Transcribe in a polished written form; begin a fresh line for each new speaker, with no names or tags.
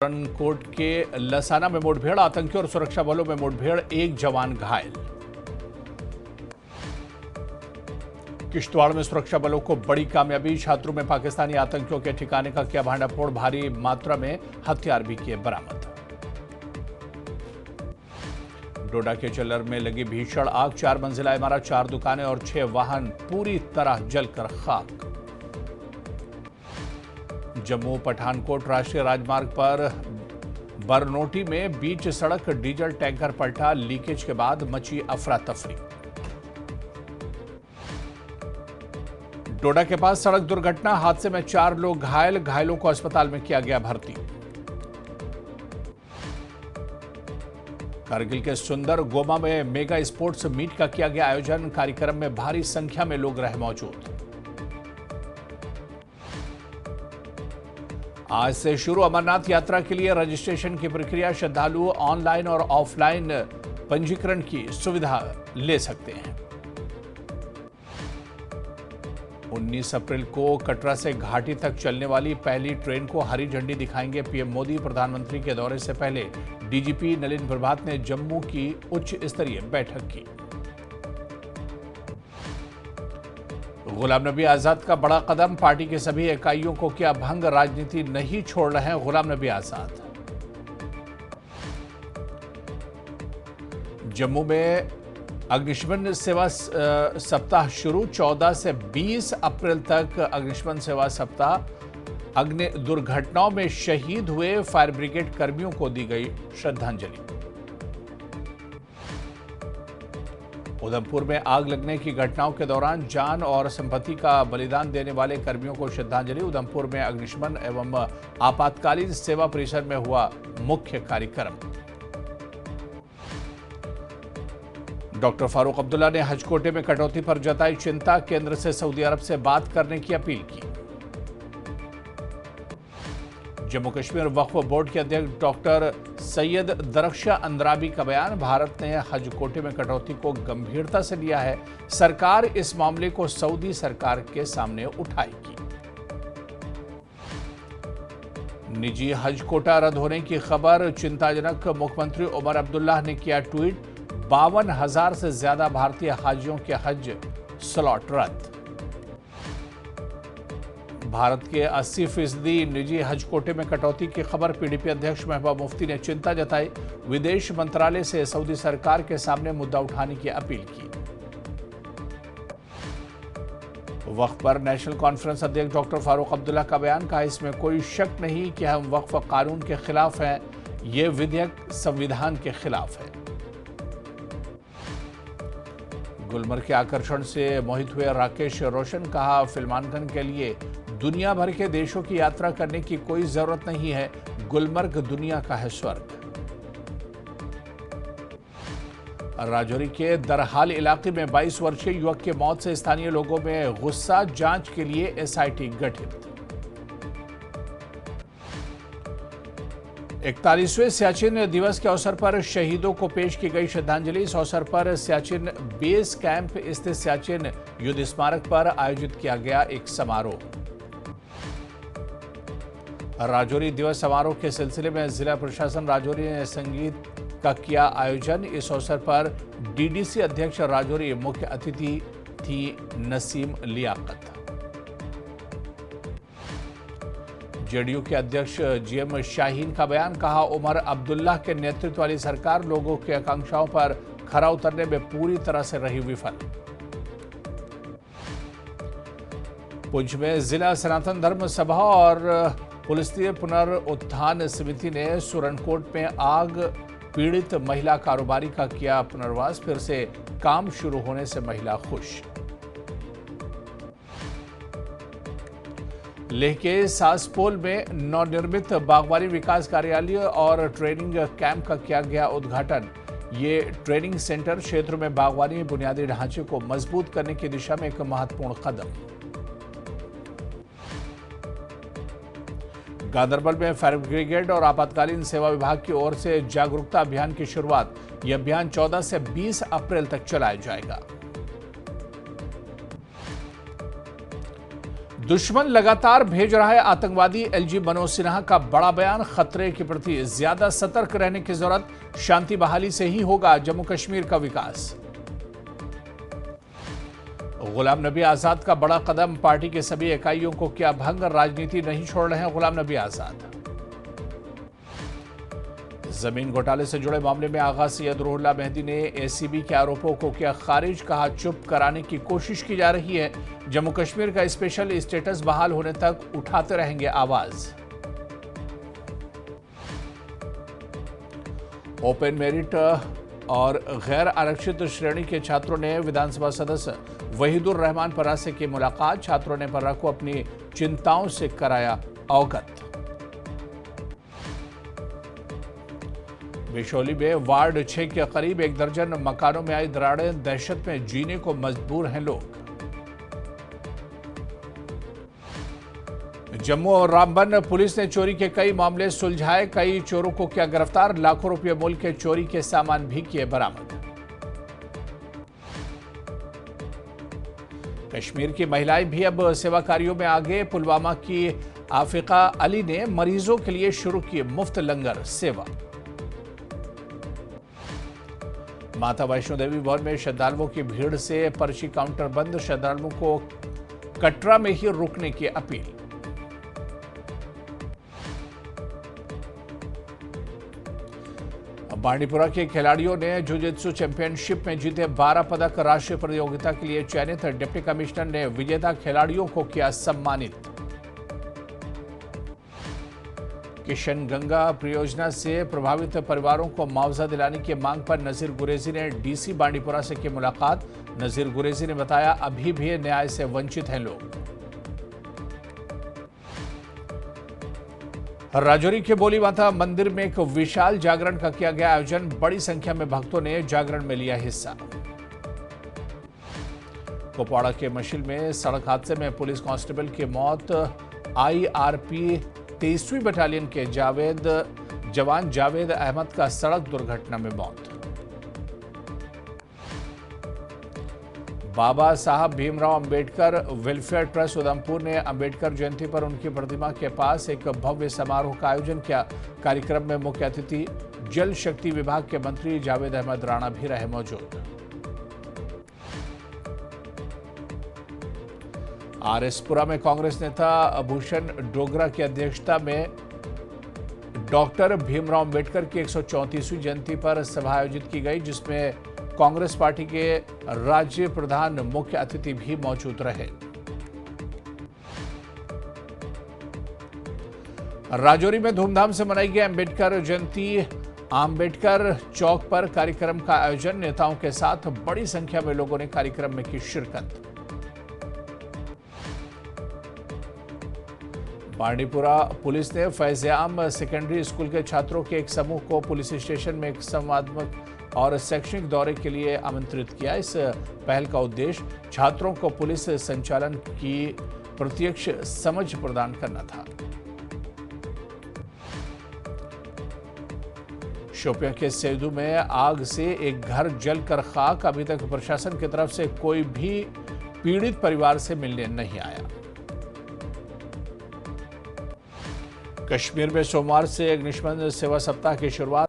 Coat के लसाना में मुठभेड़, आतंकियों और सुरक्षा बलों में मुठभेड़, एक जवान घायल। किश्तवाड़ में सुरक्षा बलों को बड़ी कामयाबी, छात्रों में पाकिस्तानी आतंकियों के ठिकाने का किया भांडाफोड़, भारी मात्रा में हथियार भी किए बरामद। डोडा के चल्लर में लगी भीषण आग, 4 मंजिला इमारत, 4 दुकानें और 6 वाहन पूरी तरह जलकर खाक। जम्मू पठानकोट राष्ट्रीय राजमार्ग पर बरनोटी में बीच सड़क डीजल टैंकर पलटा, लीकेज के बाद मची अफरा तफरी। डोडा के पास सड़क दुर्घटना, हादसे में 4 लोग घायल, घायलों को अस्पताल में किया गया भर्ती। कारगिल के सुंदर गोमा में मेगा स्पोर्ट्स मीट का किया गया आयोजन, कार्यक्रम में भारी संख्या में लोग रहे मौजूद। आज से शुरू अमरनाथ यात्रा के लिए रजिस्ट्रेशन की प्रक्रिया, श्रद्धालु ऑनलाइन और ऑफलाइन पंजीकरण की सुविधा ले सकते हैं। 19 अप्रैल को कटरा से घाटी तक चलने वाली पहली ट्रेन को हरी झंडी दिखाएंगे पीएम मोदी। प्रधानमंत्री के दौरे से पहले डीजीपी नलिन प्रभात ने जम्मू की उच्च स्तरीय बैठक की। गुलाम नबी आजाद का बड़ा कदम, पार्टी की सभी इकाइयों को किया भंग, राजनीति नहीं छोड़ रहे हैं गुलाम नबी आजाद। जम्मू में अग्निशमन सेवा सप्ताह शुरू, 14 से 20 अप्रैल तक अग्निशमन सेवा सप्ताह। अग्नि दुर्घटनाओं में शहीद हुए फायर ब्रिगेड कर्मियों को दी गई श्रद्धांजलि। उधमपुर में आग लगने की घटनाओं के दौरान जान और संपत्ति का बलिदान देने वाले कर्मियों को श्रद्धांजलि। उधमपुर में अग्निशमन एवं आपातकालीन सेवा परिसर में हुआ मुख्य कार्यक्रम। डॉक्टर फारूक अब्दुल्ला ने हज कोटे में कटौती पर जताई चिंता, केंद्र से सऊदी अरब से बात करने की अपील की। जम्मू कश्मीर वक्फ बोर्ड के अध्यक्ष डॉक्टर सैयद दरख्शा अंद्राबी का बयान, भारत ने हज कोटे में कटौती को गंभीरता से लिया है, सरकार इस मामले को सऊदी सरकार के सामने उठाएगी। निजी हज कोटा रद्द होने की खबर चिंताजनक, मुख्यमंत्री उमर अब्दुल्लाह ने किया ट्वीट, 52,000 से ज्यादा भारतीय हाजियों के हज स्लॉट रद्द। भारत के 80% निजी हज कोटे में कटौती की खबर, पीडीपी अध्यक्ष महबूबा मुफ्ती ने चिंता जताई, विदेश मंत्रालय से सऊदी सरकार के सामने मुद्दा उठाने की अपील की। वक्फ पर नेशनल कॉन्फ्रेंस अध्यक्ष डॉक्टर फारूक अब्दुल्ला का बयान, कहा इसमें कोई शक नहीं कि हम वक्फ कानून के खिलाफ हैं, ये विधेयक संविधान के खिलाफ है। गुलमर्ग के आकर्षण से मोहित हुए राकेश रोशन, कहा फिल्मांकन के लिए दुनिया भर के देशों की यात्रा करने की कोई जरूरत नहीं है, गुलमर्ग दुनिया का है स्वर्ग। राजौरी के दरहाल इलाके में 22 वर्षीय युवक की मौत से स्थानीय लोगों में गुस्सा, जांच के लिए एसआईटी गठित। 41वें सियाचिन दिवस के अवसर पर शहीदों को पेश की गई श्रद्धांजलि। इस अवसर पर सियाचिन बेस कैंप स्थित सियाचिन युद्ध स्मारक पर आयोजित किया गया एक समारोह। राजौरी दिवस समारोह के सिलसिले में जिला प्रशासन राजौरी ने संगीत का किया आयोजन। इस अवसर पर डीडीसी अध्यक्ष राजौरी मुख्य अतिथि थी नसीम लियाकत। जेडीयू के अध्यक्ष जीएम शाहीन का बयान, कहा उमर अब्दुल्ला के नेतृत्व वाली सरकार लोगों की आकांक्षाओं पर खरा उतरने में पूरी तरह से रही विफल। पुंछ में जिला सनातन धर्म सभा और पुलिस पुनरुत्थान समिति ने सुरनकोट में आग पीड़ित महिला कारोबारी का किया पुनर्वास, फिर से काम शुरू होने से महिला खुश। लेह के सासपोल में नवनिर्मित बागवानी विकास कार्यालय और ट्रेनिंग कैंप का किया गया उद्घाटन। ये ट्रेनिंग सेंटर क्षेत्र में बागवानी बुनियादी ढांचे को मजबूत करने की दिशा में एक महत्वपूर्ण कदम। गांदरबल में फायर ब्रिगेड और आपातकालीन सेवा विभाग की ओर से जागरूकता अभियान की शुरुआत। यह अभियान 14 से 20 अप्रैल तक चलाया जाएगा। दुश्मन लगातार भेज रहा है आतंकवादी, एलजी मनोज सिन्हा का बड़ा बयान। खतरे के प्रति ज्यादा सतर्क रहने की जरूरत, शांति बहाली से ही होगा जम्मू कश्मीर का विकास। गुलाम नबी आजाद का बड़ा कदम, पार्टी के सभी इकाइयों को किया भंग, राजनीति नहीं छोड़ रहे हैं गुलाम नबी आजाद। जमीन घोटाले से जुड़े मामले में आगा सैयद रूहुल्लाह मेहदी ने एसीबी के आरोपों को किया खारिज, कहा चुप कराने की कोशिश की जा रही है, जम्मू कश्मीर का स्पेशल स्टेटस बहाल होने तक उठाते रहेंगे आवाज। ओपन मेरिट और गैर आरक्षित श्रेणी के छात्रों ने विधानसभा सदस्य वहीदुर रहमान परा से की मुलाकात, छात्रों ने परा को अपनी चिंताओं से कराया अवगत। बिशोली में वार्ड 6 के करीब 1 दर्जन मकानों में आई दरारें, दहशत में जीने को मजबूर हैं लोग। जम्मू और रामबन पुलिस ने चोरी के कई मामले सुलझाए, कई चोरों को किया गिरफ्तार, लाखों रुपए मूल्य के चोरी के सामान भी किए बरामद। कश्मीर की महिलाएं भी अब सेवा कार्यों में आगे, पुलवामा की आफिका अली ने मरीजों के लिए शुरू की मुफ्त लंगर सेवा। माता वैष्णो देवी भवन में श्रद्धालुओं की भीड़ से पर्ची काउंटर बंद, श्रद्धालुओं को कटरा में ही रुकने की अपील। बांडीपुरा के खिलाड़ियों ने जुजित्सु चैंपियनशिप में जीते 12 पदक, राष्ट्रीय प्रतियोगिता के लिए चयनित, डिप्टी कमिश्नर ने विजेता खिलाड़ियों को किया सम्मानित। किशन गंगा परियोजना से प्रभावित परिवारों को मुआवजा दिलाने की मांग पर नजीर गुरेजी ने डीसी बांडीपुरा से की मुलाकात, नजीर गुरेजी ने बताया अभी भी न्याय से वंचित हैं लोग। राजौरी के बोली माता मंदिर में एक विशाल जागरण का किया गया आयोजन, बड़ी संख्या में भक्तों ने जागरण में लिया हिस्सा। कुपवाड़ा के मशिल में सड़क हादसे में पुलिस कांस्टेबल की मौत, आईआरपी 23वीं बटालियन के जवान जावेद अहमद का सड़क दुर्घटना में मौत। बाबा साहब भीमराव अंबेडकर वेलफेयर ट्रस्ट उधमपुर ने अंबेडकर जयंती पर उनकी प्रतिमा के पास एक भव्य समारोह का आयोजन किया। कार्यक्रम में मुख्य अतिथि जल शक्ति विभाग के मंत्री जावेद अहमद राणा भी रहे मौजूद। आरएसपुरा में कांग्रेस नेता भूषण डोगरा की अध्यक्षता में डॉक्टर भीमराव अंबेडकर की 134वीं जयंती पर सभा आयोजित की गई, जिसमें कांग्रेस पार्टी के राज्य प्रधान मुख्य अतिथि भी मौजूद रहे। राजौरी में धूमधाम से मनाई गई अंबेडकर जयंती, अंबेडकर चौक पर कार्यक्रम का आयोजन, नेताओं के साथ बड़ी संख्या में लोगों ने कार्यक्रम में की शिरकत। बांडीपुरा पुलिस ने फैज़-ए-आम सेकेंडरी स्कूल के छात्रों के एक समूह को पुलिस स्टेशन में एक संवादात्मक और शैक्षणिक दौरे के लिए आमंत्रित किया। इस पहल का उद्देश्य छात्रों को पुलिस संचालन की प्रत्यक्ष समझ प्रदान करना था। शोपियां के सेदू में आग से एक घर जलकर खाक, अभी तक प्रशासन की तरफ से कोई भी पीड़ित परिवार से मिलने नहीं आया। कश्मीर में सोमवार से अग्निशमन सेवा सप्ताह की शुरुआत।